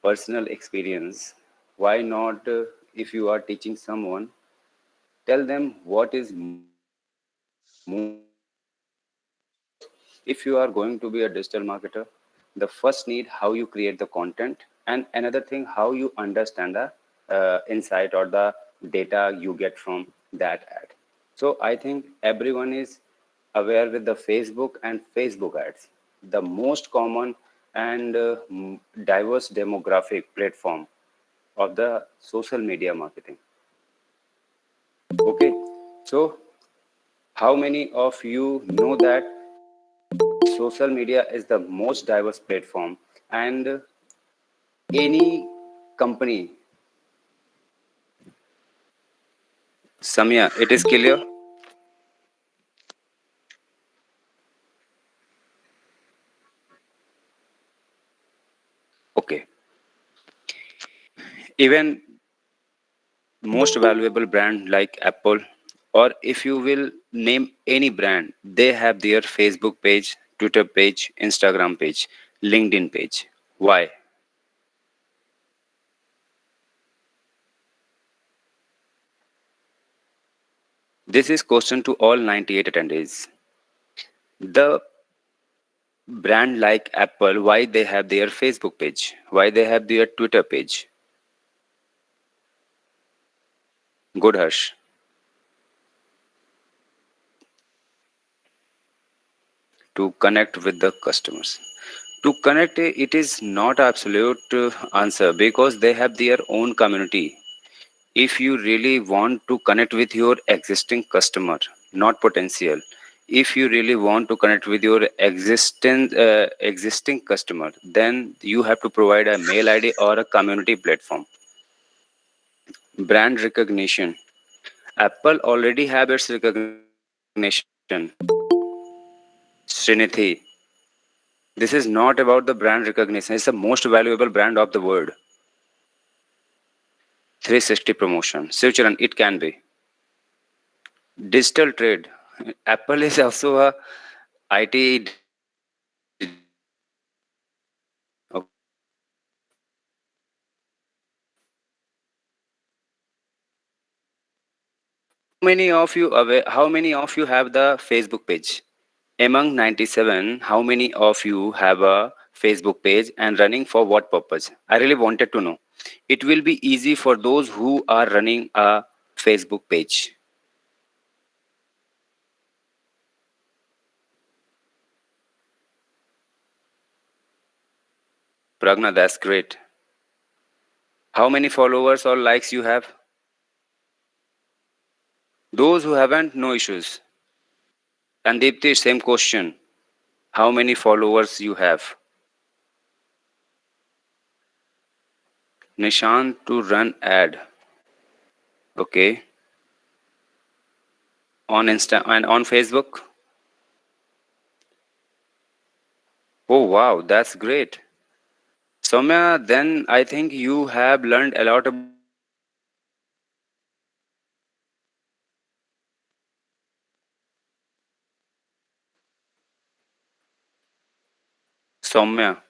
personal experience. Why not, if you are teaching someone, tell them what is most important? Because if you are going to be a digital marketer, the first need how you create the content, and another thing how you understand the insight or the data you get from that ad. So I think everyone is aware with the Facebook and Facebook ads, the most common and diverse demographic platform of the social media marketing. Okay, so how many of you know that social media is the most diverse platform, and any company, Samya, it is clear? Okay, even most valuable brand like Apple, or if you will name any brand, they have their Facebook page, Twitter page, Instagram page, LinkedIn page. Why? This is question to all 98 attendees. The brand like Apple, why they have their Facebook page, why they have their Twitter page? Good, Harsh. To connect with the customers. To connect, it is not absolute answer because they have their own community. If you really want to connect with your existing customer, not potential, if you really want to connect with your existing customer, then you have to provide a mail ID or a community platform. Brand recognition. Apple already have its recognition. Srinidhi, this is not about the brand recognition. It's the most valuable brand of the world. 360 promotion. Sucharan, it can be. Digital trade. Apple is also a IT digital trade. Okay. How many of you aware, how many of you have the Facebook page? Among 97, how many of you have a Facebook page and running for what purpose? I really wanted to know. It will be easy for those who are running a Facebook page. Pragna, that's great. How many followers or likes you have? Those who haven't, no issues. And Deepti, same question. How many followers you have? Nishant to run ad. Okay. On Insta and on Facebook. Oh wow, that's great. Soumya, then I think you have learned a lot about Facebook marketing. Soumya,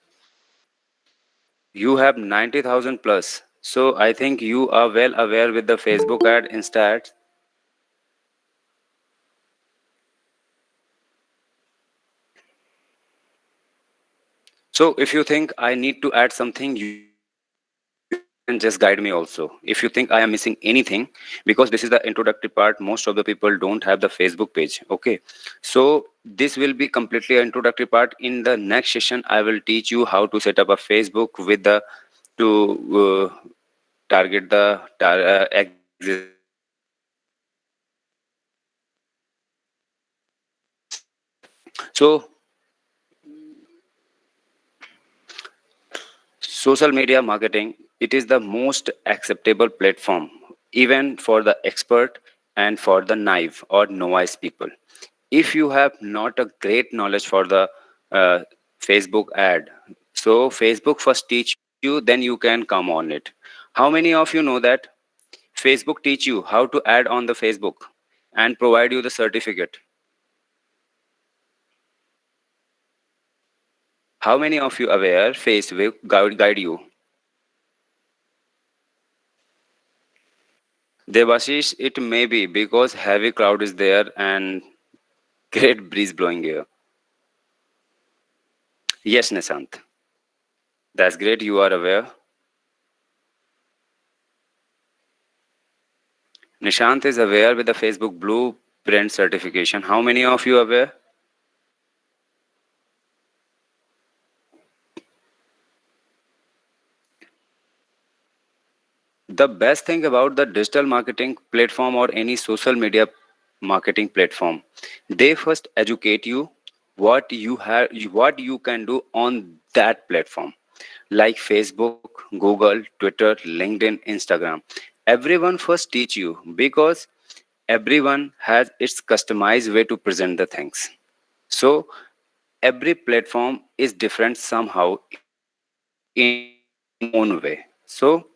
you have 90,000 plus. So I think you are well aware with the Facebook ad, Insta ads. So if you think I need to add something, you can just guide me also. If you think I am missing anything, because this is the introductory part, most of the people don't have the Facebook page. Okay. So this will be completely an introductory part. In the next session, I will teach you how to set up a Facebook with the to target the existing customers. So social media marketing, it is the most acceptable platform, even for the expert and for the naive or novice people. If you have not a great knowledge for the uh, Facebook ad, so Facebook first teach you, then you can come on it. How many of you know that Facebook teach you how to add on the Facebook and provide you the certificate? How many of you aware Facebook guide you? Devashish, it may be because heavy cloud is there and great breeze blowing here. Yes, Nishant. That's great. You are aware. Nishant is aware with the Facebook Blueprint certification. How many of you aware? The best thing about the digital marketing platform or any social media marketing platform, they first educate you what you can do on that platform, like Facebook, Google, Twitter, LinkedIn, Instagram. Everyone first teach you because everyone has its customized way to present the things. So every platform is different somehow in its own way. So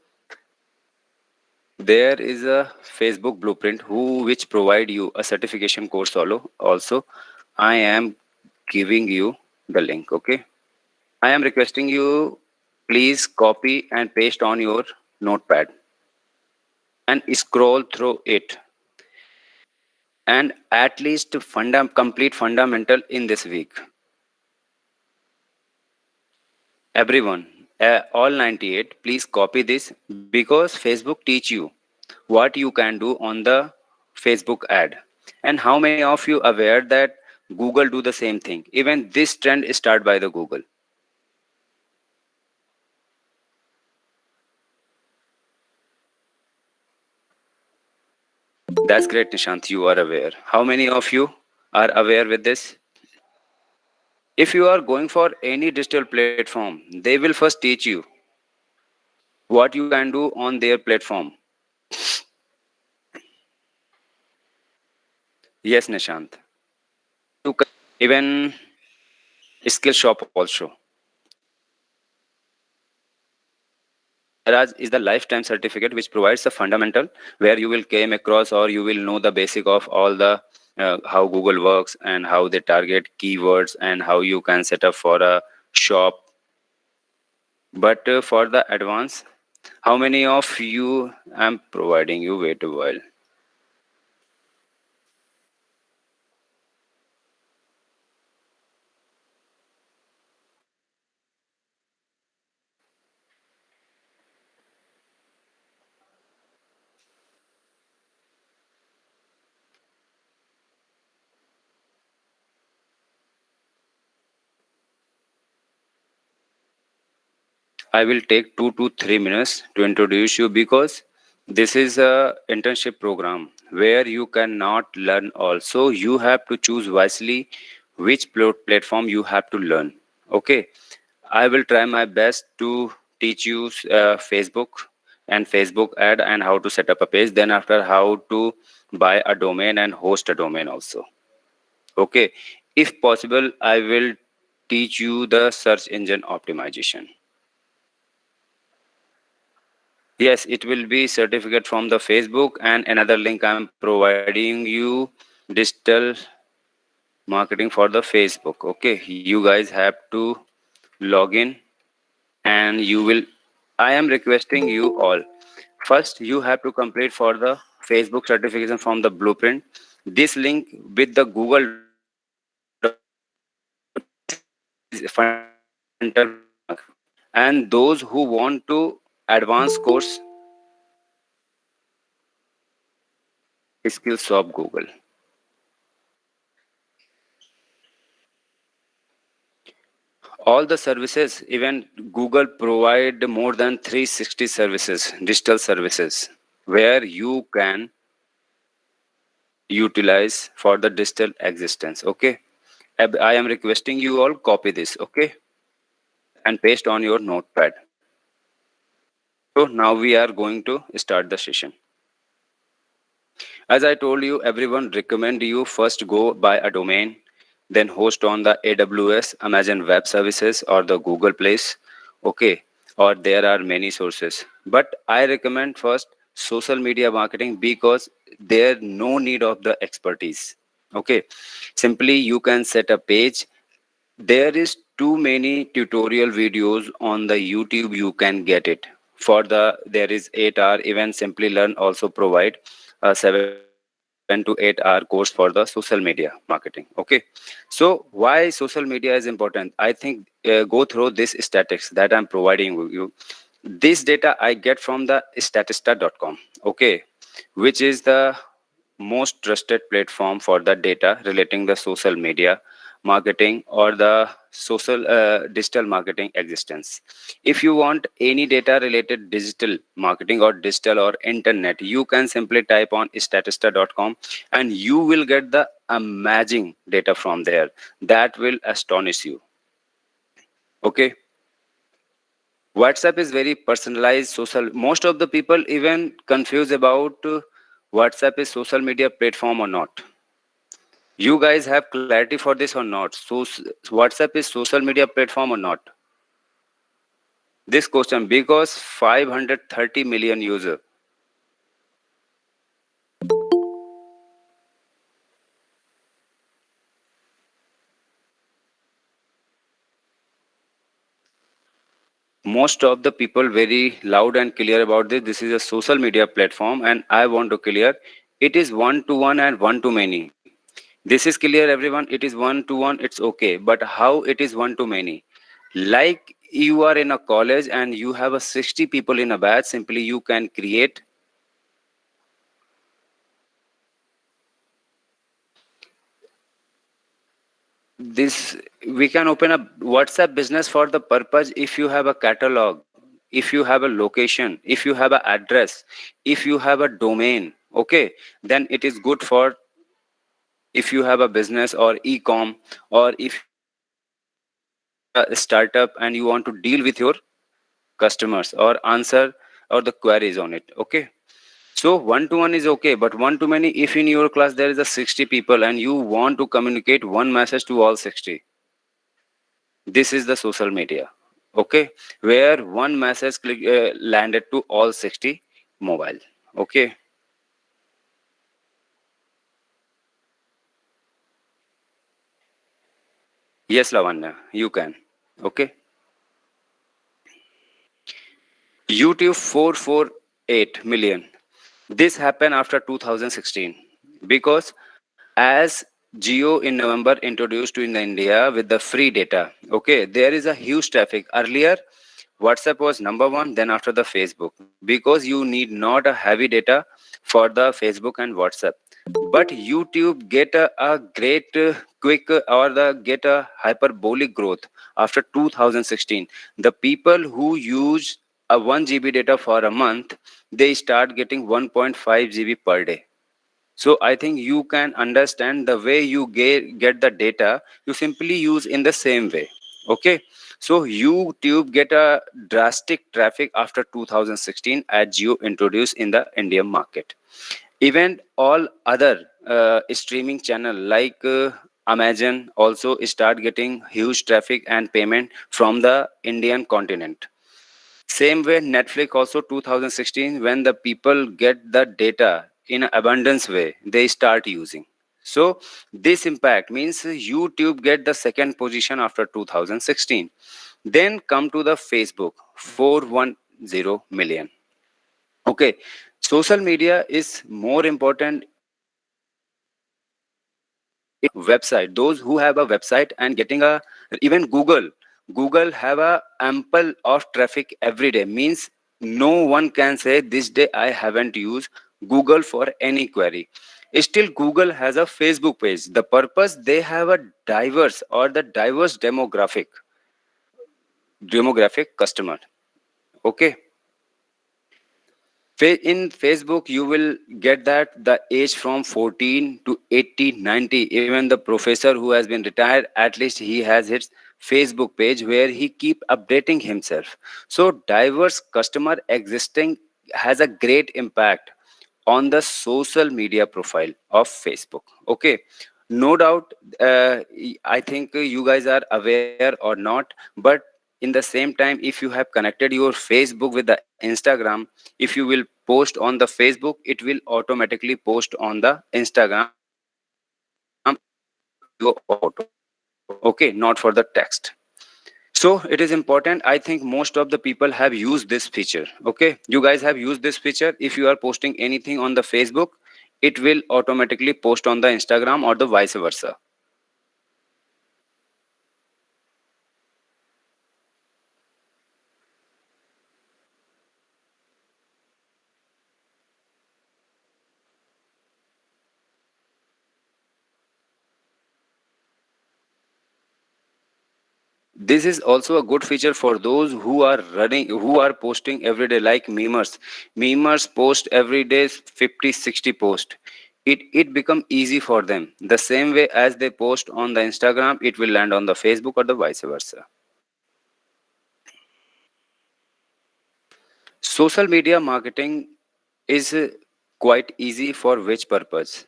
there is a Facebook Blueprint which provide you a certification course also. I am giving you the link. Okay, I am requesting you, please copy and paste on your notepad and scroll through it, and at least complete fundamental in this week. Everyone, all 98, please copy this because Facebook teach you what you can do on the Facebook ad. And how many of you aware that Google do the same thing? Even this trend is started by the Google. That's great, Nishant. You are aware. How many of you are aware with this? If you are going for any digital platform, they will first teach you what you can do on their platform. Yes, Nishant. Even skill shop also. Whereas is the lifetime certificate which provides a fundamental where you will came across or you will know the basic of all the how Google works and how they target keywords and how you can set up for a shop. But for the advance, how many of you am providing you? Wait a while. I will take 2 to 3 minutes to introduce you because this is a internship program where you cannot learn also. You have to choose wisely which platform you have to learn. Okay, I will try my best to teach you Facebook and Facebook ad and how to set up a page. Then after how to buy a domain and host a domain also. Okay, if possible, I will teach you the search engine optimization. Yes, it will be certificate from the Facebook and another link I'm providing you digital marketing for the Facebook. Okay, you guys have to log in and you will. I am requesting you all. First, you have to complete for the Facebook certification from the blueprint. This link with the Google domain is fundamental, and those who want to advance course skills of Google. All the services, even Google provide more than 360 services, digital services, where you can utilize for the digital existence. Okay, I am requesting you all copy this. Okay, and paste on your notepad. So now we are going to start the session. As I told you, everyone recommend you first go buy a domain, then host on the AWS, Amazon Web Services, or the Google Place. Okay, or there are many sources. But I recommend first social media marketing because there no need of the expertise. Okay, simply you can set a page. There is too many tutorial videos on the YouTube. You can get it for the there is 8 hour even simply learn also provide a 7 to 8 hour course for the social media marketing. Okay, so why social media is important? I think go through this statistics that I'm providing you. This data I get from the statista.com. Okay, which is the most trusted platform for the data relating the social media marketing or the social digital marketing existence. If you want any data related digital marketing or digital or internet, you can simply type on statista.com and you will get the amazing data from there that will astonish you. Okay, WhatsApp is very personalized social. Most of the people even confuse about WhatsApp is social media platform or not. You guys have clarity for this or not? So WhatsApp is social media platform or not? This question because 530 million user. Most of the people very loud and clear about this. This is a social media platform, and I want to clear. It is one to one and one to many. This is clear, everyone. It is one to one. It's okay, but how it is one to many? Like you are in a college and you have a 60 people in a batch. Simply you can create this. We can open a WhatsApp business for the purpose if you have a catalog, if you have a location, if you have an address, if you have a domain. Okay, then it is good for if you have a business or e-com, or if you are a startup and you want to deal with your customers or answer or the queries on it. Okay, so one to one is okay, but one to many, if in your class there is a 60 people and you want to communicate one message to all 60, this is the social media. Okay, where one message landed to all 60 mobile. Okay, yes Lavanya, you can. Okay, YouTube 448 million. This happened after 2016 because as Geo in November introduced to in India with the free data. Okay, there is a huge traffic. Earlier, WhatsApp was number one, then after the Facebook, because you need not a heavy data for the Facebook and WhatsApp. But YouTube get a great quick or the get a hyperbolic growth after 2016. The people who use a 1 GB data for a month, they start getting 1.5 GB per day. So I think you can understand the way you get the data, you simply use in the same way. Okay. So YouTube get a drastic traffic after 2016 as Jio introduced in the Indian market. Even all other streaming channel like Amazon also start getting huge traffic and payment from the Indian continent. Same way, Netflix also 2016, when the people get the data in an abundance way, they start using. So this impact means YouTube get the second position after 2016. Then come to the Facebook, 410 million. Okay, social media is more important in website. Those who have a website and getting a even Google have a ample of traffic every day. Means no one can say this day I haven't used Google for any query. Still, Google has a Facebook page. The purpose they have a diverse or the diverse demographic customer. Okay, in Facebook, you will get that the age from 14 to 80, 90, even the professor who has been retired, at least he has his Facebook page where he keep updating himself. So diverse customer existing has a great impact on the social media profile of Facebook. Okay, no doubt. I think you guys are aware or not, but in the same time, if you have connected your Facebook with the Instagram, if you will post on the Facebook, it will automatically post on the Instagram as a video or auto. Okay, not for the text. So So it is important. I think most of the people have used this feature. Okay, you guys have used this feature. If you are posting anything on the Facebook, it will automatically post on the Instagram or the vice versa. This is also a good feature for those who are posting every day, like memers. Memers post every day 50, 60 post. It become easy for them. The same way as they post on the Instagram, it will land on the Facebook or the vice versa. Social media marketing is quite easy for which purpose?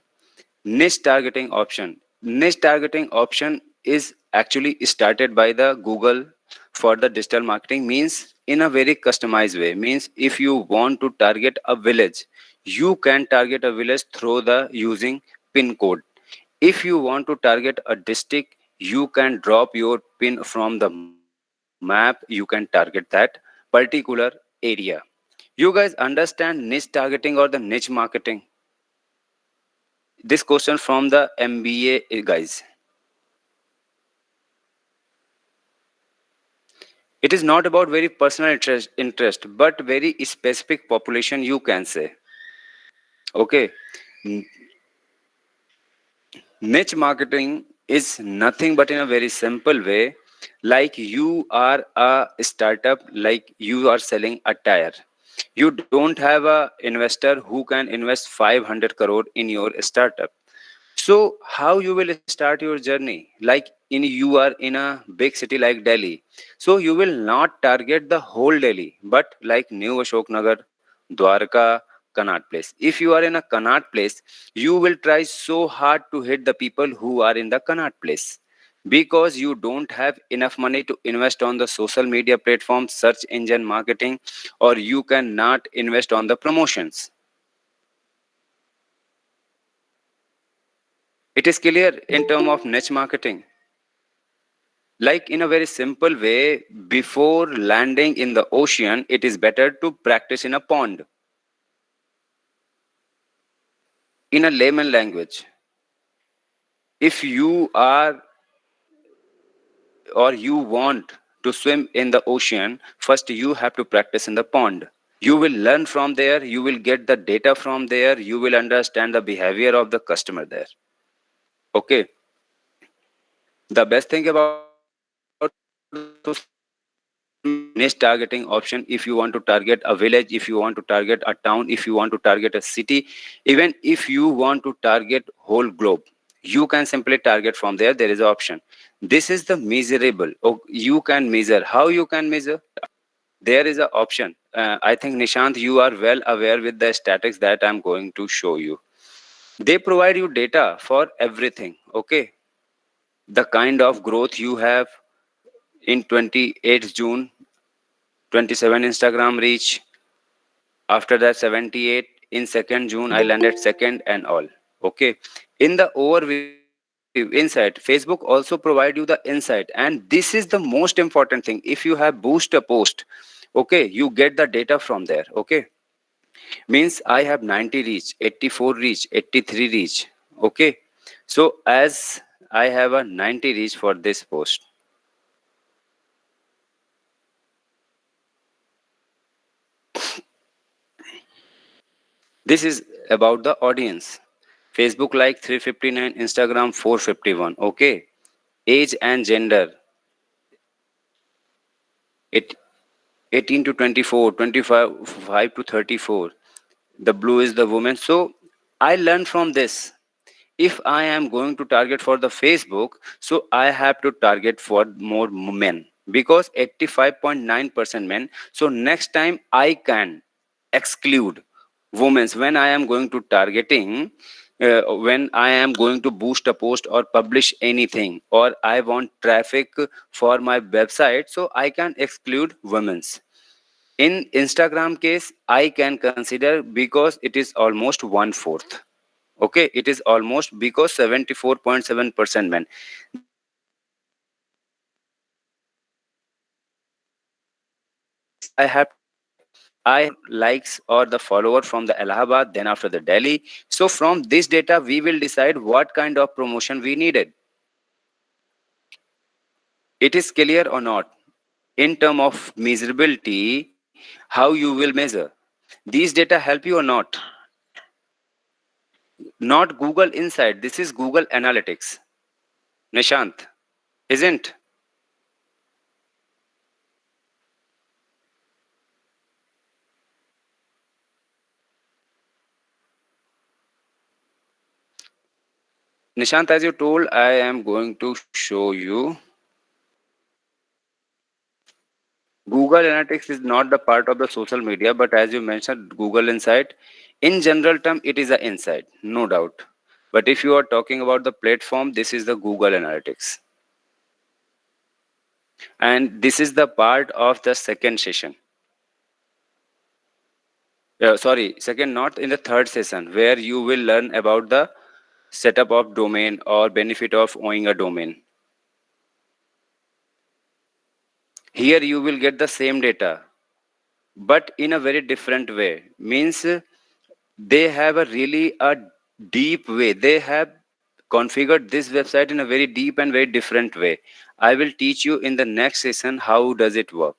Niche targeting option. Niche targeting option is actually started by the Google for the digital marketing, means in a very customized way. Means if you want to target a village, you can target a village through the using pin code. If you want to target a district, you can drop your pin from the map, you can target that particular area. You guys understand niche targeting or the niche marketing? This question from the MBA guys. It is not about very personal interest, but very specific population, you can say. Okay. N- Niche marketing is nothing but in a very simple way, like you are a startup, like you are selling a tire. You don't have a investor who can invest 500 crore in your startup. So how you will start your journey? Like in you are in a big city like Delhi. So you will not target the whole Delhi, but like New Ashoknagar, Dwarka, Connaught Place. If you are in a Connaught Place, you will try so hard to hit the people who are in the Connaught Place, because you don't have enough money to invest on the social media platform, search engine marketing, or you cannot invest on the promotions. It is clear in terms of niche marketing. Like in a very simple way, before landing in the ocean, it is better to practice in a pond. In a layman language, if you are or you want to swim in the ocean, first you have to practice in the pond. You will learn from there, you will get the data from there, you will understand the behavior of the customer there. Okay. The best thing about social media niche targeting option, if you want to target a village, if you want to target a town, if you want to target a city, even if you want to target whole globe, you can simply target from there. There is an option. This is the measurable. Oh, you can measure. How you can measure? There is an option. I think Nishant, you are well aware with the statics that I'm going to show you. They provide you data for everything. Okay, the kind of growth you have in 28th June, 27 Instagram reach. After that, 78 in 2nd June, I landed second and all. Okay. In the overview inside, Facebook also provide you the insight, and this is the most important thing. If you have boost a post, okay, you get the data from there. Okay, means I have 90 reach, 84 reach, 83 reach. Okay, so as I have a 90 reach for this post, this is about the audience. Facebook like 359, Instagram 451. Okay. Age and gender, it 18 to 24, 25 5 to 34. The blue is the woman. So I learned from this. If I am going to target for the Facebook, so I have to target for more men, because 85.9% men. So next time I can exclude women when I am going to targeting, when I am going to boost a post or publish anything, or I want traffic for my website, so I can exclude women's. In Instagram case, I can consider, because it is almost one fourth. Okay, it is almost, because 74.7% men. There is a option, I have I likes or the follower from the Allahabad, then after the Delhi. So from this data, we will decide what kind of promotion we needed. It is clear or not? In term of measurability, how you will measure. These data help you or not? Not Google Insight. This is Google Analytics. Nishant, isn't? Nishant, as you told, I am going to show you. Google Analytics is not the part of the social media, but as you mentioned, Google Insight, in general term, it is a insight, no doubt. But if you are talking about the platform, this is the Google Analytics. And this is the part of the second session. Sorry, second, not in the third session, where you will learn about the setup of domain or benefit of owning a domain. Here you will get the same data, but in a very different way. Means they have a really a deep way. They have configured this website in a very deep and very different way. I will teach you in the next session how does it work.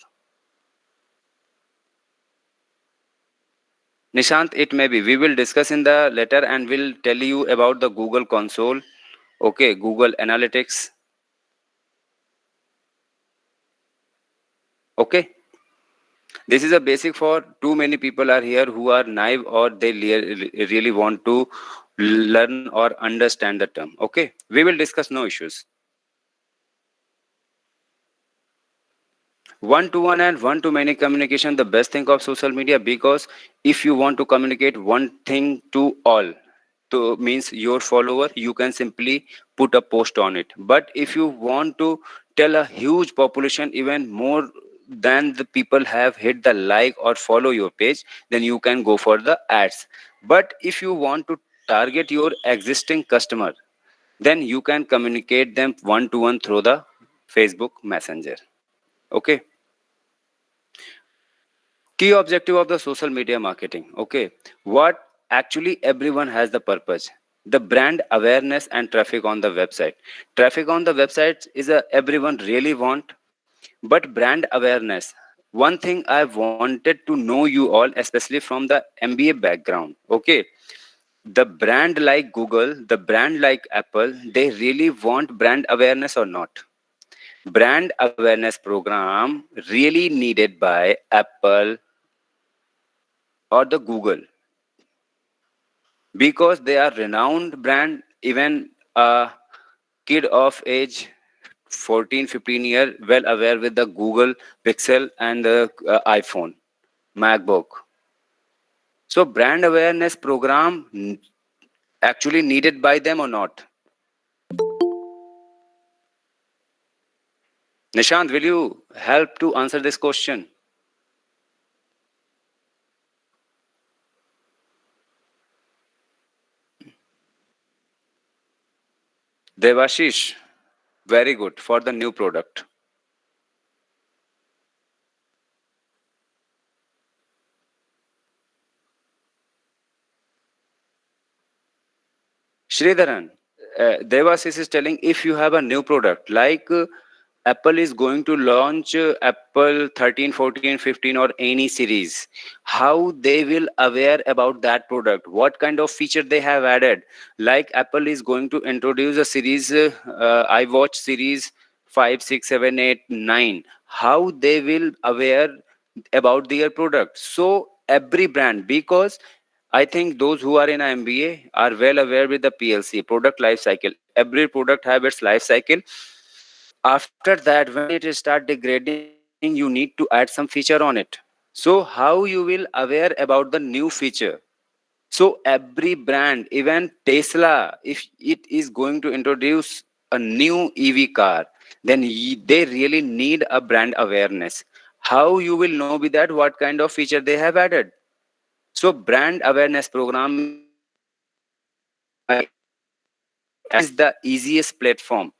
Nishant, it may be. We will discuss in the letter and we'll tell you about the Google console. Okay, Google Analytics. Okay. This is a basic for too many people are here who are naive or they really want to learn or understand the term. Okay. We will discuss, no issues. One-to-one and one-to-many communication, the best thing of social media, because if you want to communicate one thing to all, to means your follower, you can simply put a post on it. But if you want to tell a huge population, even more than the people have hit the like or follow your page, then you can go for the ads. But if you want to target your existing customer, then you can communicate them one-to-one through the Facebook Messenger. Okay. Key objective of the social media marketing. Okay, what actually everyone has the purpose, the brand awareness and traffic on the website. Traffic on the website is a everyone really want, but brand awareness, one thing I wanted to know you all, especially from the MBA background. Okay, the brand like Google, the brand like Apple, they really want brand awareness or not? Brand awareness program really needed by Apple or the Google, because they are renowned brand. Even a kid of age 14-15 year well aware with the Google Pixel and the iPhone, MacBook. So brand awareness program actually needed by them or not? Nishant, will you help to answer this question? Devashish, very good for the new product. Sridharan, Devashish is telling, if you have a new product like Apple is going to launch Apple 13, 14, 15 or any series, how they will aware about that product, what kind of feature they have added. Like Apple is going to introduce a series, iWatch series 5, 6, 7, 8, 9. How they will aware about their product. So every brand, because I think those who are in a MBA are well aware with the PLC, product life cycle. Every product have its life cycle. After that, when it start degrading, you need to add some feature on it. So how you will aware about the new feature? So every brand, even Tesla, if it is going to introduce a new EV car, then they really need a brand awareness. How you will know with that what kind of feature they have added? So brand awareness program is the easiest platform.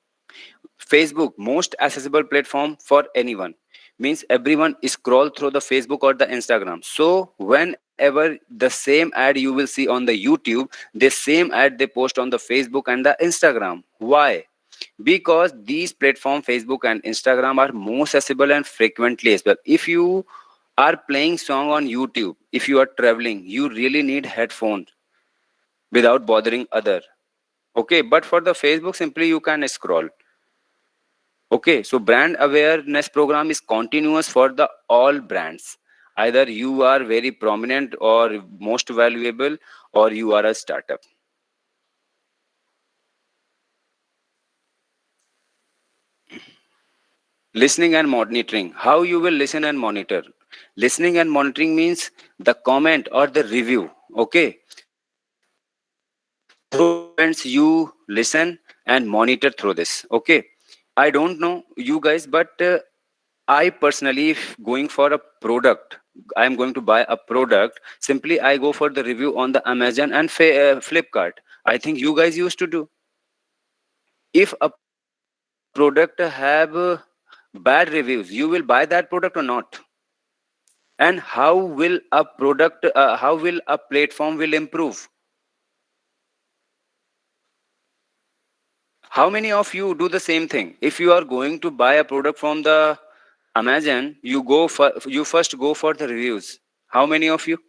Facebook, most accessible platform for anyone. means everyone scroll through the Facebook or the Instagram. So whenever the same ad you will see on the YouTube, the same ad they post on the Facebook and the Instagram. Why? Because these platform Facebook and Instagram are most accessible and frequently as well. If you are playing song on YouTube, if you are traveling, you really need headphones without bothering other. Okay, but for the Facebook, simply you can scroll. Okay, so brand awareness program is continuous for the all brands. Either you are very prominent or most valuable, or you are a startup. Listening and monitoring. How you will listen and monitor? Listening and monitoring means the comment or the review. Okay, through comments you listen and monitor through this. Okay, I don't know you guys, but I personally, if going for a product, I am going to buy a product. Simply, I go for the review on the Amazon and Flipkart. I think you guys used to do. If a product have bad reviews, you will buy that product or not? And how will a product? How will a platform will improve? How many of you do the same thing? If you are going to buy a product from the Amazon, you first go for the reviews. How many of you?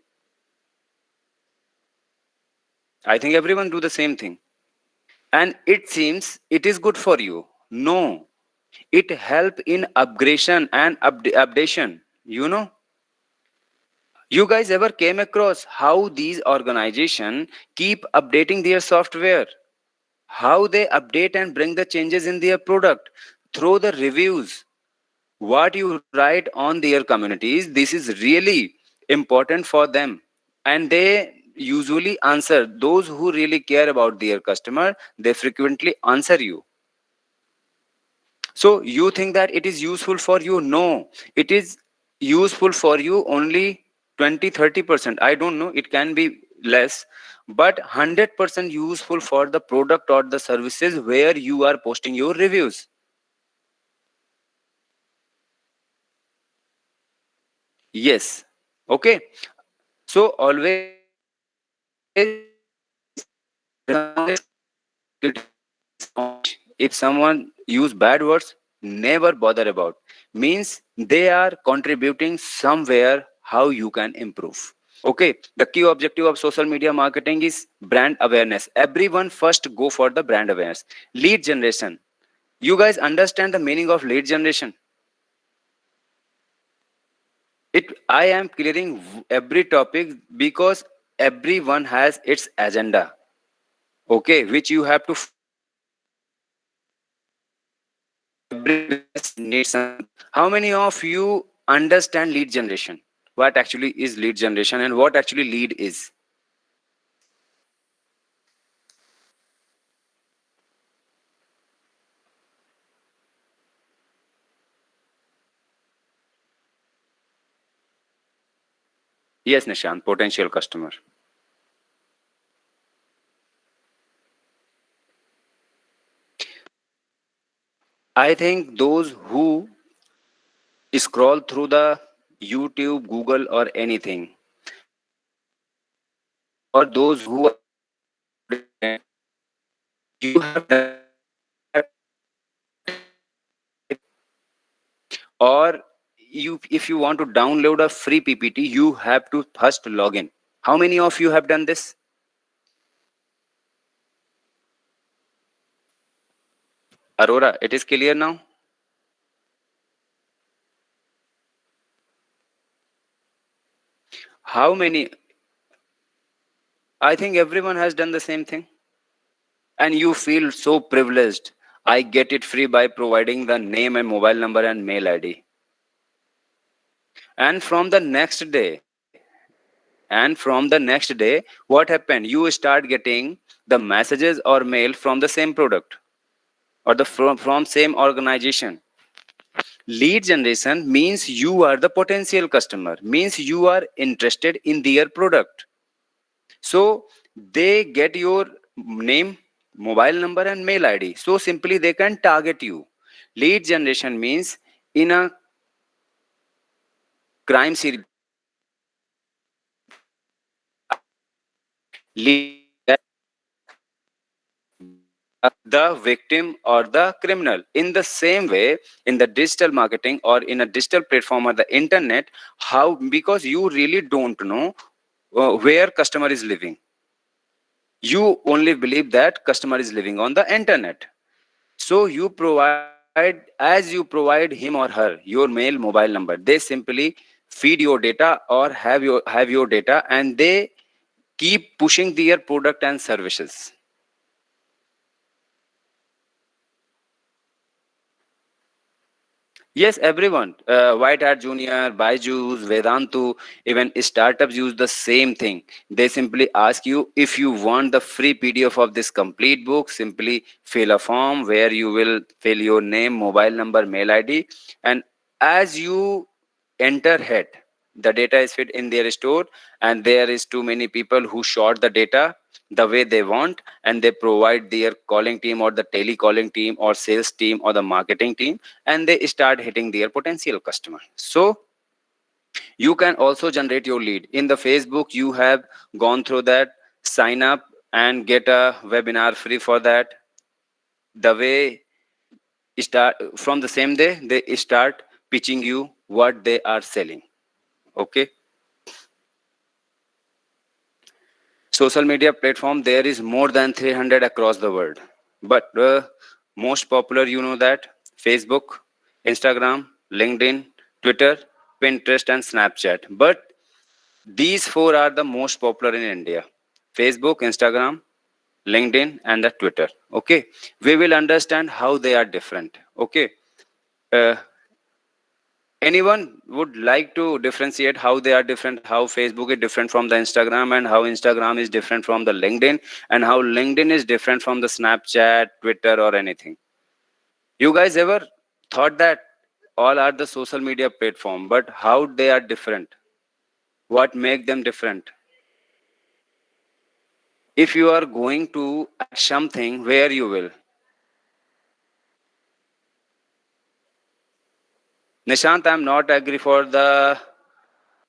I think everyone do the same thing. And it seems it is good for you. No, it help in upgradation and updation. You know, you guys ever came across how these organization keep updating their software? How they update and bring the changes in their product through the reviews. What you write on their communities, this is really important for them. And they usually answer those who really care about their customer, they frequently answer you. So you think that it is useful for you? No, it is useful for you only 20-30%. I don't know, it can be less, but 100% useful for the product or the services where you are posting your reviews. Yes. Okay. So always if someone use bad words, never bother about. Means they are contributing somewhere how you can improve. Okay, the key objective of social media marketing is brand awareness. Everyone first go for the brand awareness. Lead generation. You guys understand the meaning of lead generation? It I am clearing every topic because everyone has its agenda. Okay, which you have to every needs something. How many of you understand lead generation? What actually is lead generation and what actually lead is? Yes, Nishant, potential customer. I think those who scroll through the YouTube, Google, or anything, or those who are you have done or you if you want to download a free PPT, you have to first log in. How many of you have done this? Aurora, it is clear now? How many? I think everyone has done the same thing. And you feel so privileged. I get it free by providing the name and mobile number and mail ID. And from the next day, what happened? You start getting the messages or mail from the same product or the from same organization. Lead generation means you are the potential customer, means you are interested in their product. So they get your name, mobile number, and mail ID. So simply they can target you. Lead generation means in a crime series lead that the victim or the criminal. In the same way, in the digital marketing or in a digital platform or the internet, how, because you really don't know where customer is living. You only believe that customer is living on the internet. So you provide, as you provide him or her your mail mobile number, they simply feed your data or have your data, and they keep pushing their product and services. Yes, everyone. White Hat Junior, Byju's, Vedantu, even startups use the same thing. They simply ask you if you want the free PDF of this complete book, simply fill a form where you will fill your name, mobile number, mail ID, and as you enter head, the data is fit in their store, and there is too many people who short the data the way they want, and they provide their calling team or the telecalling team or sales team or the marketing team, and they start hitting their potential customer. So you can also generate your lead in the Facebook. You have gone through that, sign up and get a webinar free for that. The way start from the same day, they start pitching you what they are selling. Okay. Social media platform, there is more than 300 across the world, but most popular, you know, that Facebook, Instagram, LinkedIn, Twitter, Pinterest and Snapchat. But these four are the most popular in India: Facebook, Instagram, LinkedIn and the Twitter. Okay, we will understand how they are different. Okay. uh, Anyone would like to differentiate how they are different, how Facebook is different from the Instagram, and how Instagram is different from the LinkedIn, and how LinkedIn is different from the Snapchat, Twitter or anything? You guys ever thought that all are the social media platform, but how they are different? What make them different? If you are going to add something, where you will? Nishant, I'm not agree for the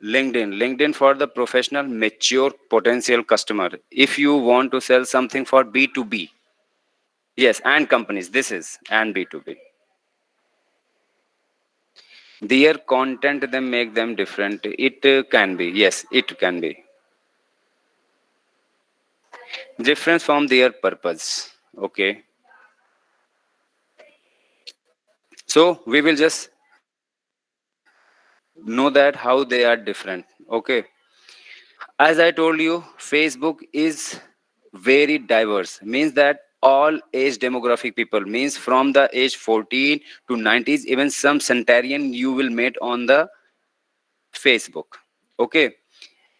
LinkedIn. LinkedIn for the professional, mature, potential customer. If you want to sell something for B2B, yes, and companies, this is and B2B. Their content them make them different. It can be, yes, it can be difference from their purpose. Okay, so we will just know that how they are different. Okay, as I told you, Facebook is very diverse, means that all age demographic people, means from the age 14 to 90s, even some centenarian you will meet on the Facebook. Okay,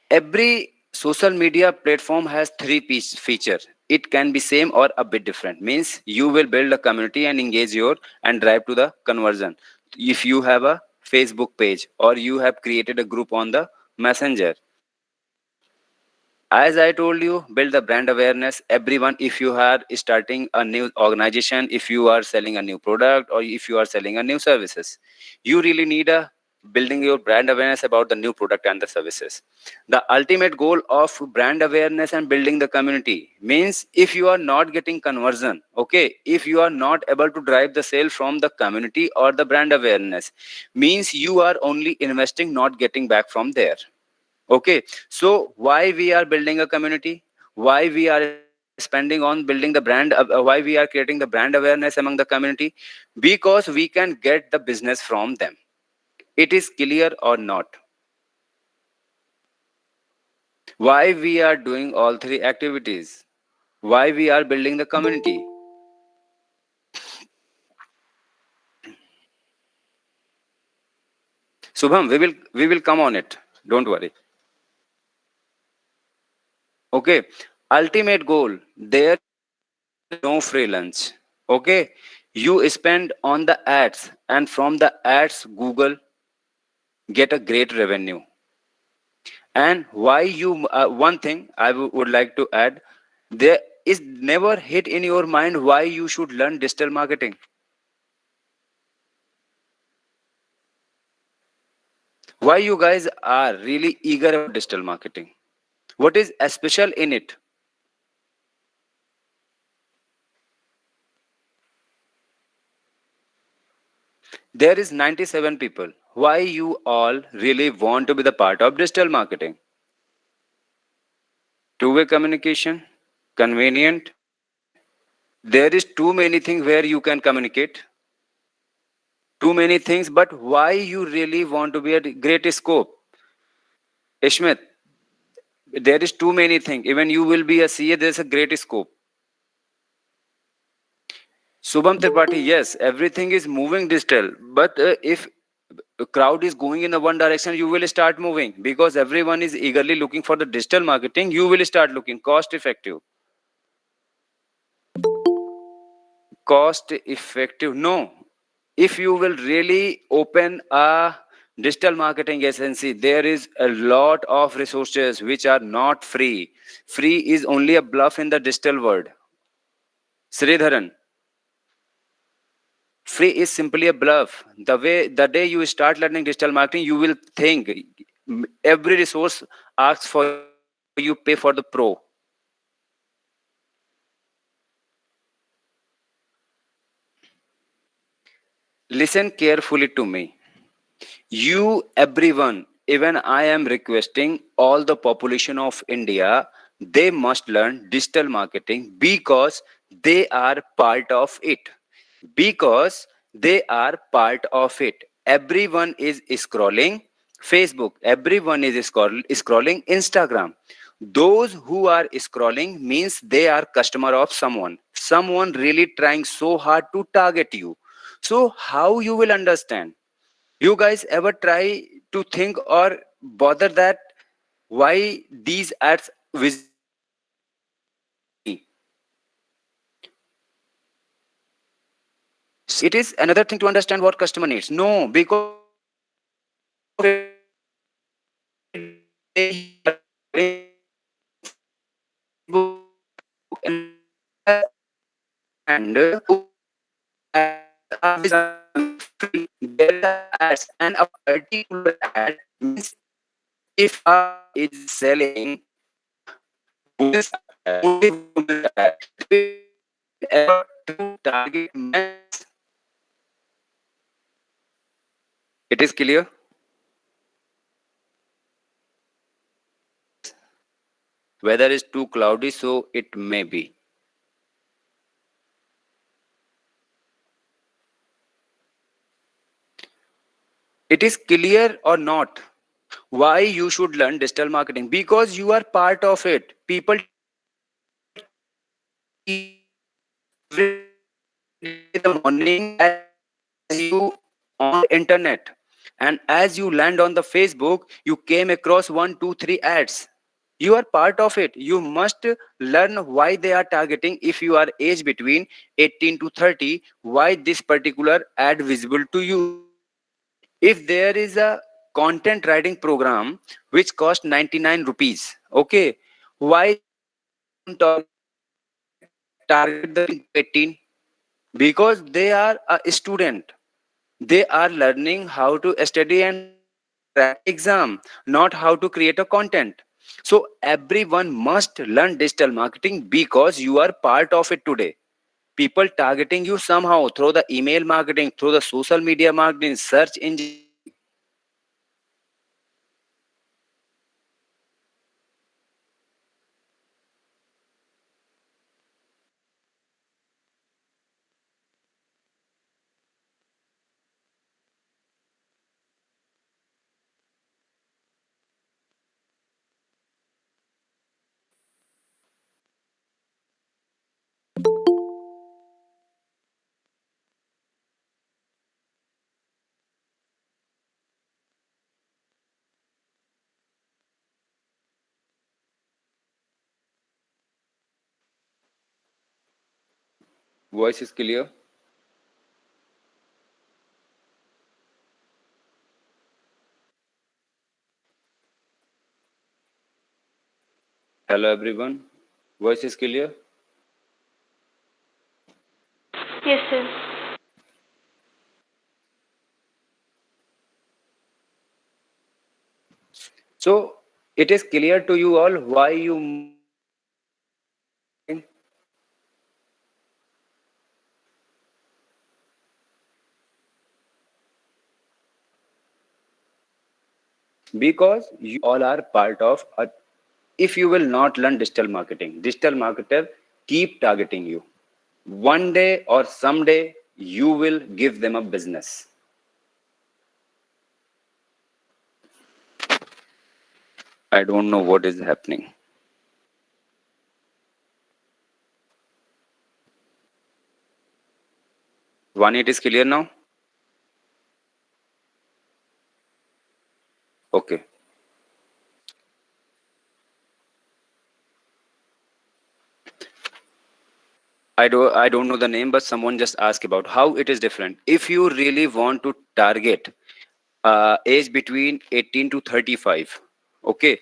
every social media platform has three piece features. It can be same or a bit different, means you will build a community and engage your and drive to the conversion. If you have a Facebook page or you have created a group on the Messenger, as I told you, build the brand awareness. Everyone, if you are starting a new organization, if you are selling a new product or if you are selling a new services, you really need a building your brand awareness about the new product and the services. The ultimate goal of brand awareness and building the community means if you are not getting conversion, okay, if you are not able to drive the sale from the community or the brand awareness, means you are only investing, not getting back from there. Okay, so why we are building a community? Why we are spending on building the brand? Why we are creating the brand awareness among the community? Because we can get the business from them. It is clear or not? Why we are doing all three activities? Why we are building the community? Subham, we will come on it. Don't worry. Okay, ultimate goal. There no free lunch. Okay, you spend on the ads, and from the ads Google get a great revenue. And why you one thing I would like to add, there is never hit in your mind why you should learn digital marketing. Why you guys are really eager about digital marketing? What is special in it? There is 97 people. Why you all really want to be the part of digital marketing? Two-way communication, convenient. There is too many things where you can communicate. Too many things, but why you really want to be a great scope? Ishmit, there is too many things. Even you will be a CA, there's a great scope. Subham Tripathi, yes, everything is moving digital, but if a crowd is going in a one direction, you will start moving because everyone is eagerly looking for the digital marketing. You will start looking cost effective. Cost effective? No. If you will really open a digital marketing agency, there is a lot of resources which are not free. Free is only a bluff in the digital world. Sridharan, free is simply a bluff. The day you start learning digital marketing, you will think every resource asks for you pay for the pro. Listen carefully to me. You, everyone, even I am requesting all the population of India, they must learn digital marketing because they are part of it. Because they are part of it. Everyone is scrolling Facebook, everyone is scrolling Instagram. Those who are scrolling means they are customer of someone. Someone really trying so hard to target you. So how you will understand? You guys ever try to think or bother that why these ads visible to me? It is another thing to understand what customer needs. No, because every day you are scrolling Facebook, Instagram, and those ads are visible free. There is a ads and a particular ad means if a is selling women's attire, only women's attire, it will ever to target men's. It is clear. Yes. Weather is too cloudy, so it may be. It is clear or not? Why you should learn digital marketing? Because you are part of it. People target you every day in the morning as you on internet. And as you land on the Facebook, you came across 1, 2, 3 ads. You are part of it. You must learn why they are targeting. If you are age between 18 to 30, why this particular ad visible to you? If there is a content writing program which cost 99 rupees, okay, why they don't target the 15 to 18? Because they are a student. They are learning how to study and how to crack exam, not how to create a content. So everyone must learn digital marketing because you are part of it today. People targeting you somehow through the email marketing, through the social media marketing, search engine marketing. Voice is clear. Hello everyone. Voice is clear. Yes, sir. So it is clear to you all why you because you all are part of a, if you will not learn digital marketer keep targeting you. One day or someday you will give them a business. I don't know what is happening. One, it is clear now. Okay. I don't know the name, but someone just asked about how it is different. If you really want to target age between 18 to 35, okay,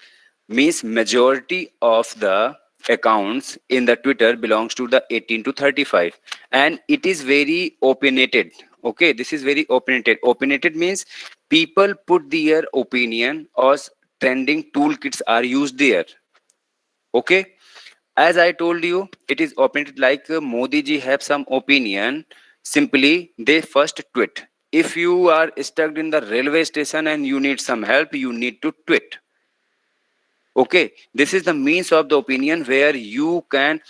means majority of the accounts in the Twitter belongs to the 18 to 35, and it is very opinionated. Okay, this is very opinionated. Opinionated means people put their opinion or trending toolkits are used there. Okay, as I told you, it is opinionated like Modi ji have some opinion. Simply, they first tweet. If you are stuck in the railway station and you need some help, you need to tweet. Okay, this is the means of the opinion where you can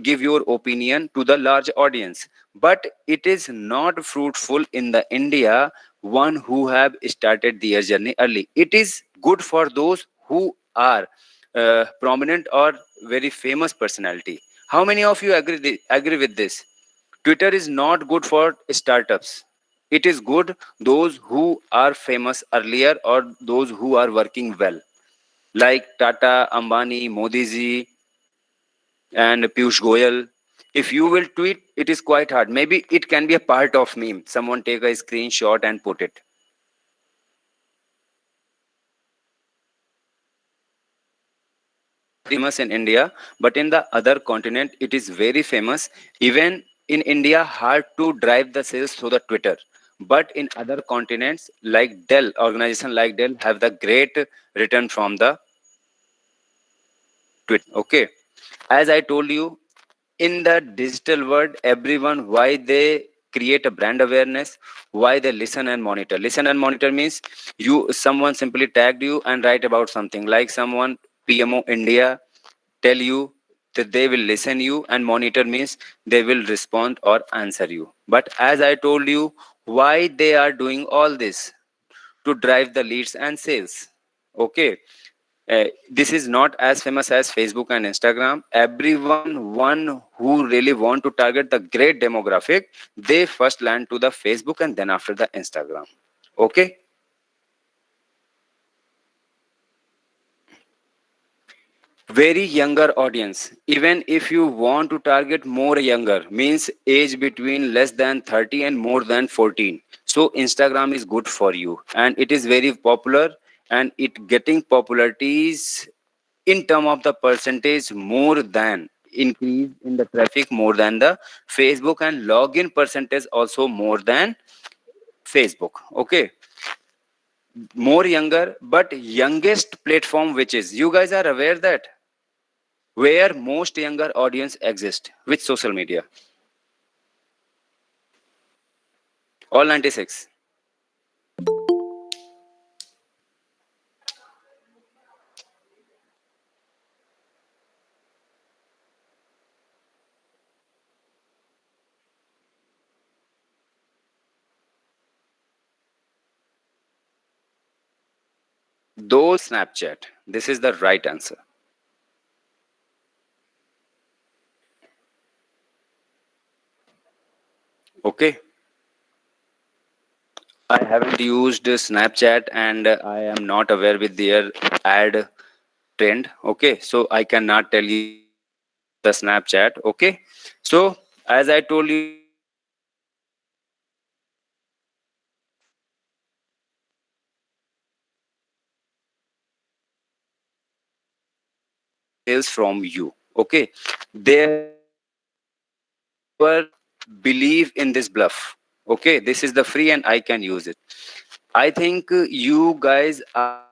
give your opinion to the large audience. But it is not fruitful in the India one who have started their journey early. It is good for those who are prominent or very famous personality. How many of you agree with this? Twitter is not good for startups. It is good those who are famous earlier or those who are working well, like Tata, Ambani, Modi ji, and Piyush Goyal. If you will tweet, it is quite hard. Maybe it can be a part of meme. Someone take a screenshot and put it. Famous in India, but in the other continent, it is very famous. Even in India, hard to drive the sales through the Twitter. But in other continents, like Dell, organization like Dell, have the great return from the Twitter. Okay, as I told you, in the digital world, everyone why they create a brand awareness, why they listen and monitor means you someone simply tagged you and write about something, like someone PMO India tell you that they will listen you, and monitor means they will respond or answer you. But as I told you, why they are doing all this? To drive the leads and sales. Okay, this is not as famous as Facebook and Instagram. Everyone, one who really want to target the great demographic, they first land to the Facebook and then after the Instagram. Okay. Very younger audience. Even if you want to target more younger, means age between less than 30 and more than 14. So Instagram is good for you, and it is very popular, and it getting popularities in term of the percentage more than increase in the traffic more than the Facebook, and login percentage also more than Facebook. Okay, more younger, but youngest platform, which is, you guys are aware that where most younger audience exist, which social media? All 96. Those Snapchat. This is the right answer. Okay, I haven't used Snapchat, and I am not aware with their ad trend. Okay, so I cannot tell you the Snapchat. Okay, so as I told you, sales from you. Okay, they never believe in this bluff. Okay, this is the free and I can use it. I think you guys are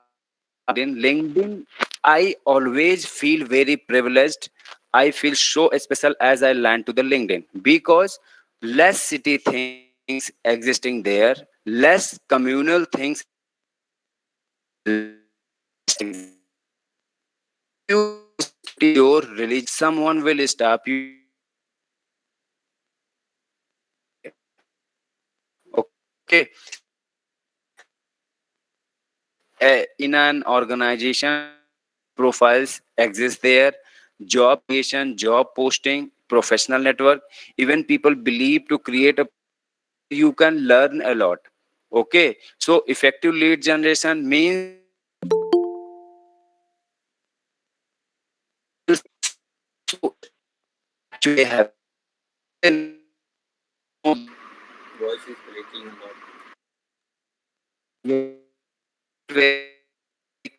LinkedIn, I always feel very privileged. I feel so special as I land to the LinkedIn because less city things existing there, less communal things existing there, less exam pressure. If you post your religion, someone will stop you and ask you why you are posting that. Okay, in an organization, career profiles exist there, job application, job posting, professional network. Even people believe to create a place where you can learn a lot. Okay, so effective lead generation means skills you actually have. Okay, no, voice is breaking a lot. Your voice is not very clear.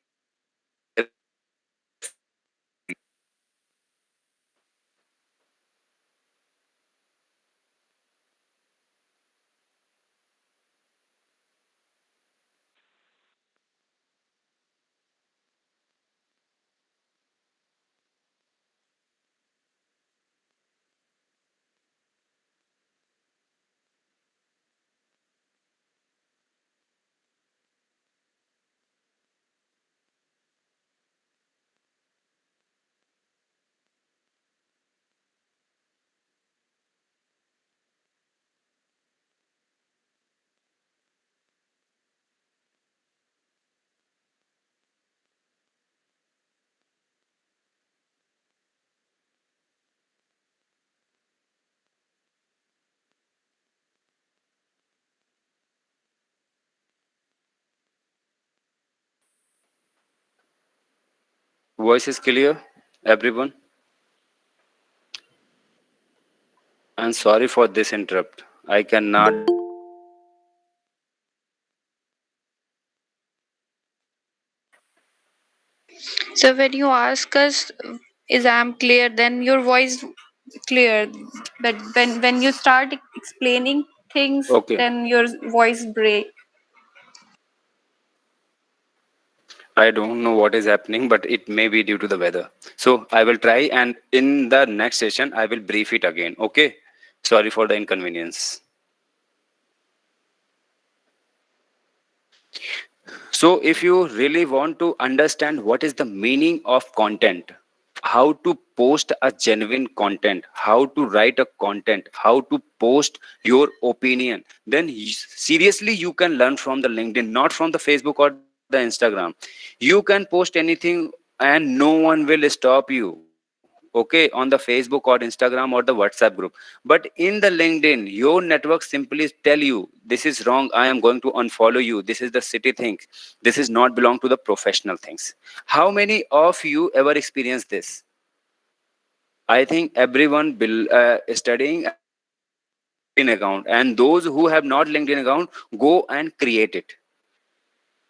Voice is clear, everyone. I'm sorry for this interrupt. I cannot. So when you ask us, is I'm clear, then your voice clear. But when you start explaining things, Okay. then your voice break. I don't know what is happening, but it may be due to the weather. So I will try, and in the next session, I will brief it again. Okay. Sorry for the inconvenience. So, if you really want to understand what is the meaning of content, how to post a genuine content, how to write a content, how to post your opinion, then seriously you can learn from the LinkedIn, not from the Facebook or the Instagram. You can post anything and no one will stop you. Okay, on the Facebook or Instagram or the WhatsApp group. But in the LinkedIn, your network simply tell you this is wrong. I am going to unfollow you. This is the city thing. This is not belong to the professional things. How many of you ever experienced this? I think everyone studying and having a LinkedIn account, and those who have not LinkedIn account, go and create it.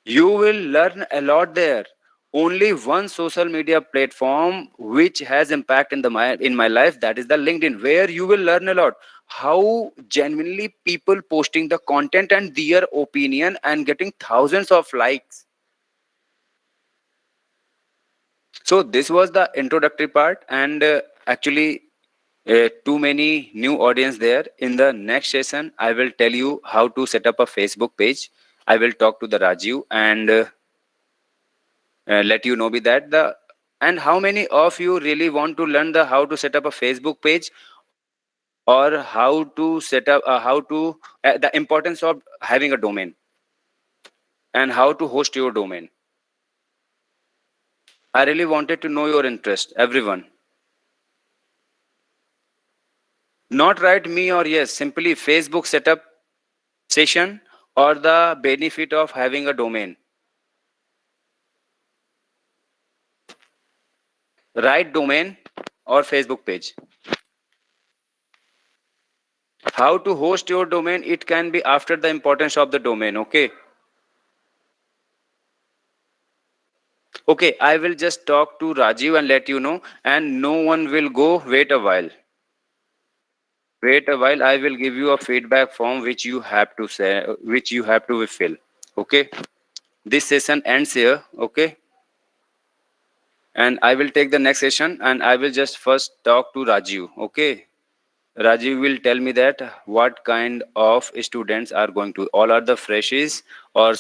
You will learn a lot there. Only one social media platform which has impact in my life, that is the LinkedIn, where you will learn a lot. How genuinely people posting the content and their opinion and getting thousands of likes. So this was the introductory part, and actually too many new audience there. In the next session, I will tell you how to set up a Facebook page. I will talk to the Rajiv and let you know be that the and how many of you really want to learn the how to set up a Facebook page or how to set up how to the importance of having a domain and how to host your domain. I really wanted to know your interest, everyone. Not write me or yes, simply Facebook setup session or the benefit of having a domain. Write domain or Facebook page. How to host your domain, it can be after the importance of the domain. Okay. Okay, I will just talk to Rajiv and let you know, and no one will go. Wait a while. Wait a while. I will give you a feedback form which you have to say, which you have to fill. Okay. This session ends here. Okay. And I will take the next session and I will just first talk to Rajiv. Okay. Rajiv will tell me that what kind of students are going to, all are the freshies or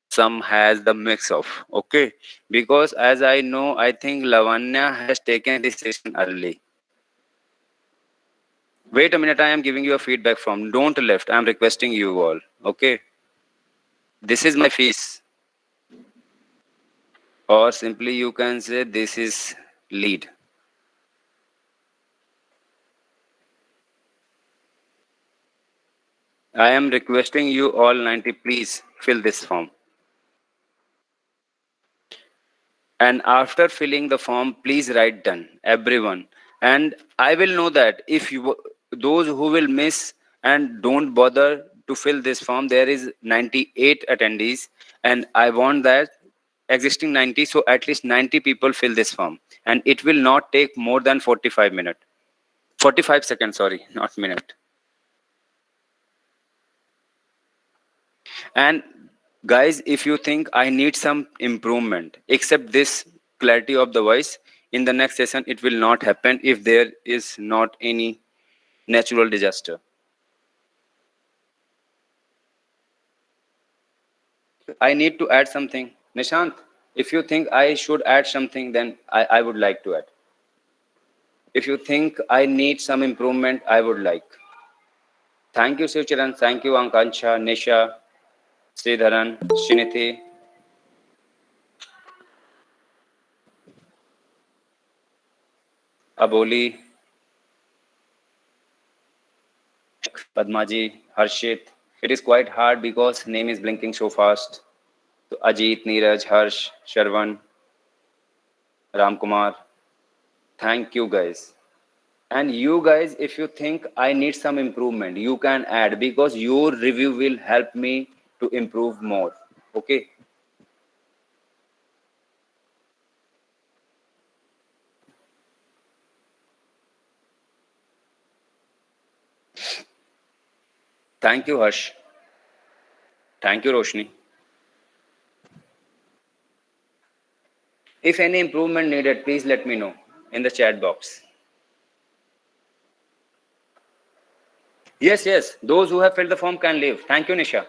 some has the mix of. Okay. Because as I know, I think Lavanya has taken this session early. Wait a minute, I am giving you a feedback from. Don't left. I am requesting you all. Okay. This is my fees. Or simply you can say this is lead. I am requesting you all 90, please fill this form. And after filling the form, please write done, everyone. And I will know that if you, those who will miss and don't bother to fill this form, there is 98 attendees, and I want that existing 90, so at least 90 people fill this form, and it will not take more than 45 minutes. 45 seconds, sorry, not minute. And guys, if you think I need some improvement, except this clarity of the voice, in the next session, it will not happen if there is not any natural disaster. I need to add something. Nishant, if you think I should add something, then I would like to add. If you think I need some improvement, I would like. Thank you, Sivcharan. Thank you, Ankansha, Nisha, Sridharan, Shiniti, Aboli, Padmaji, Harshit. It is quite hard because name is blinking so fast. So Ajit, Neeraj, Harsh, Sharvan, Ramkumar. Thank you guys. And you guys, if you think I need some improvement, you can add because your review will help me to improve more. Okay. Thank you, Harsh. Thank you, Roshni. If any improvement needed, please let me know in the chat box. Yes, yes. Those who have filled the form can leave. Thank you, Nisha.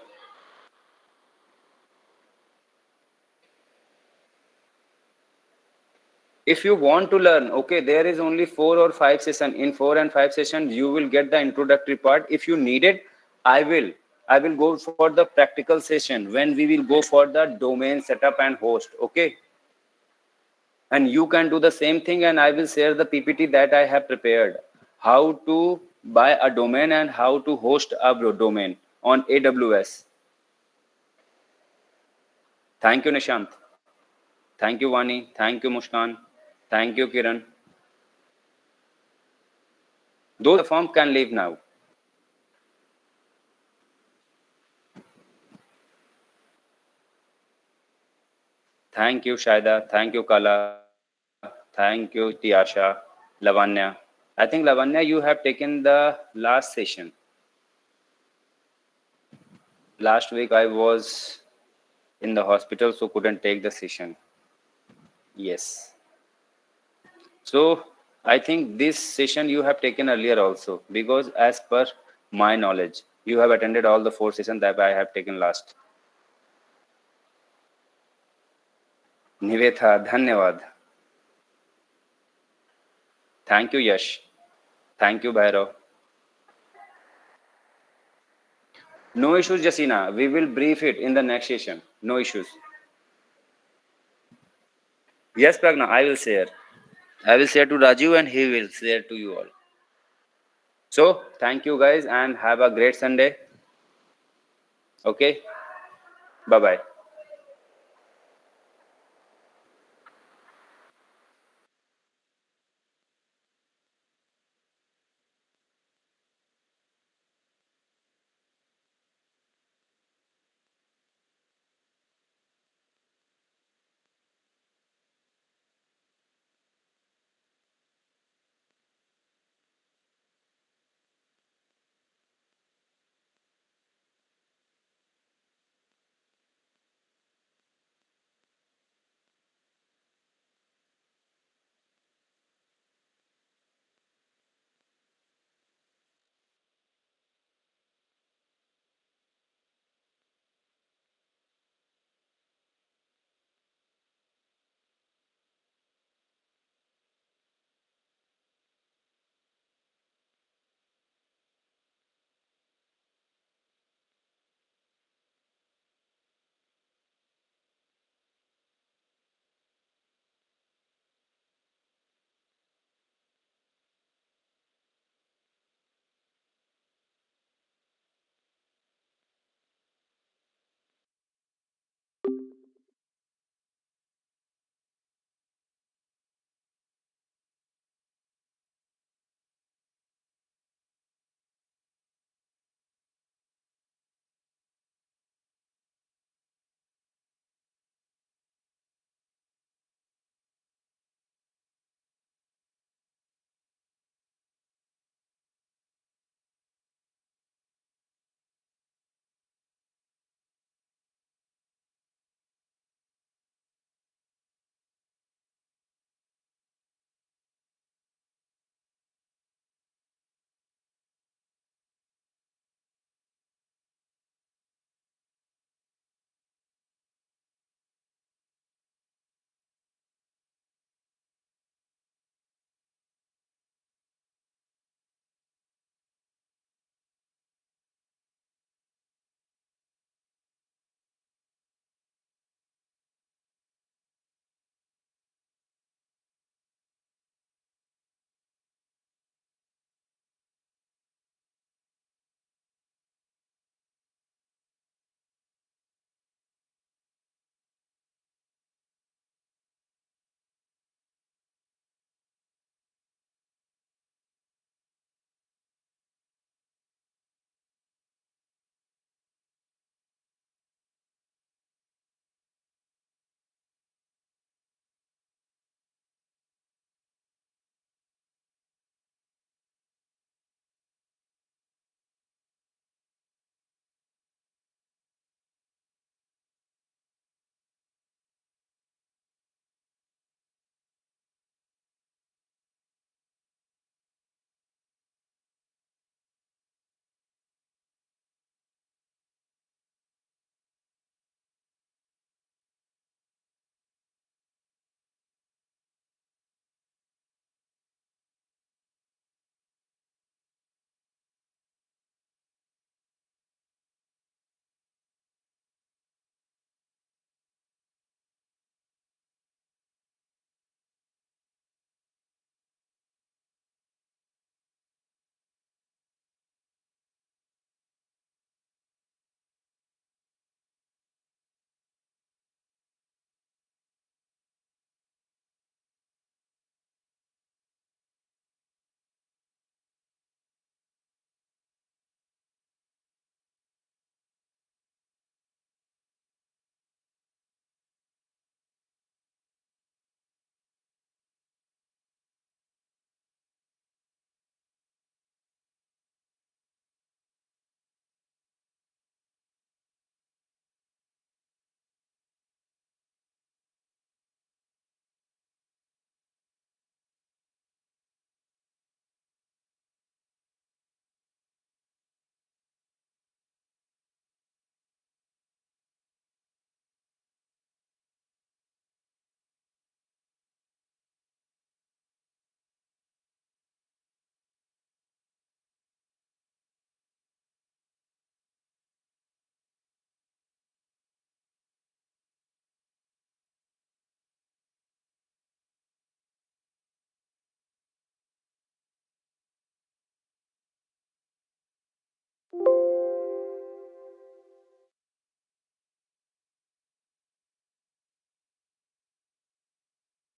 If you want to learn, okay, there is only 4 or 5 sessions. In 4 and 5 sessions, you will get the introductory part. If you need it, I will go for the practical session when we will go for the domain setup and host. Okay. And you can do the same thing, and I will share the PPT that I have prepared. How to buy a domain and how to host a domain on AWS. Thank you, Nishant. Thank you, Vani. Thank you, Mushkan. Thank you, Kiran. Those the form can leave now. Thank you, Shaida. Thank you, Kala. Thank you, Tiasha, Lavanya. I think Lavanya, you have taken the last session. Last week I was in the hospital, so couldn't take the session. Yes. So I think this session you have taken earlier also, because as per my knowledge, you have attended all the 4 sessions that I have taken last. Nivetha, dhanyavad. Thank you, Yash. Thank you, Bhairav. No issues, Jasina. We will brief it in the next session. No issues. Yes, Pragna, I will share. I will share to Raju and he will share to you all. So, thank you guys and have a great Sunday. Okay. Bye bye.